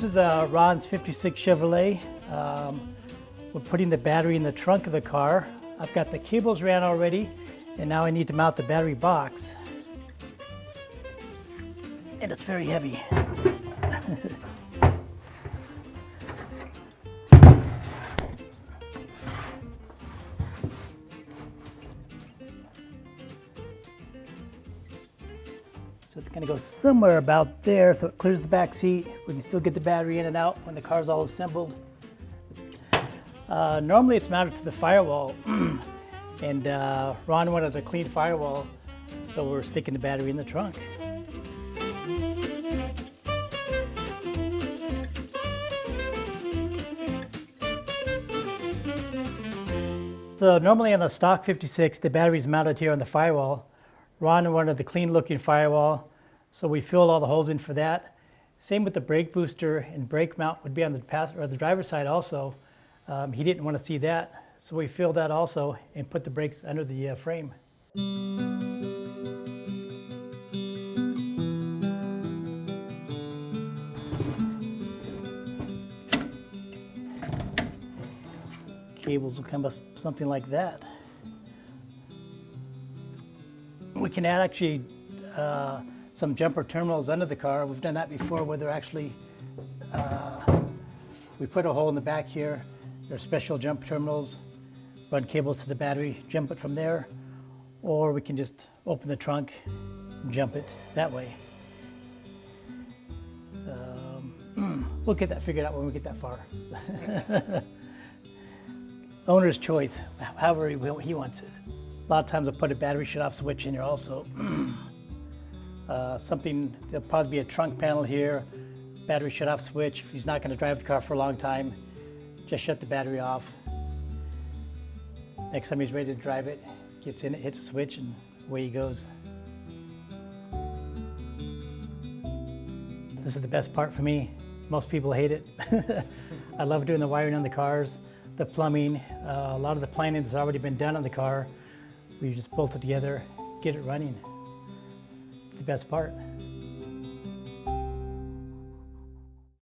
is Ron's 56 Chevrolet. We're putting the battery in the trunk of the car. I've got the cables ran already, and now I need to mount the battery box. And it's very heavy. So it's gonna go somewhere about there so it clears the back seat. We can still get the battery in and out when the car's all assembled. Normally it's mounted to the firewall and Ron wanted a clean firewall, so we're sticking the battery in the trunk. So normally on the stock 56, the battery is mounted here on the firewall. Ron wanted the clean looking firewall, so we filled all the holes in for that. Same with the brake booster and brake mount would be on the driver's side also. He didn't want to see that, so we filled that also and put the brakes under the frame. Cables will come up something like that. We can add actually some jumper terminals under the car. We've done that before where they're actually, we put a hole in the back here. There are special jump terminals, run cables to the battery, jump it from there, or we can just open the trunk and jump it that way. We'll get that figured out when we get that far. Owner's choice, however he wants it. A lot of times I'll put a battery shut-off switch in here also. There'll probably be a trunk panel here, battery shut-off switch. If he's not going to drive the car for a long time, just shut the battery off. Next time he's ready to drive it, gets in it, hits the switch, and away he goes. This is the best part for me. Most people hate it. I love doing the wiring on the cars, the plumbing. A lot of the planning has already been done on the car. We just bolt it together, get it running. The best part.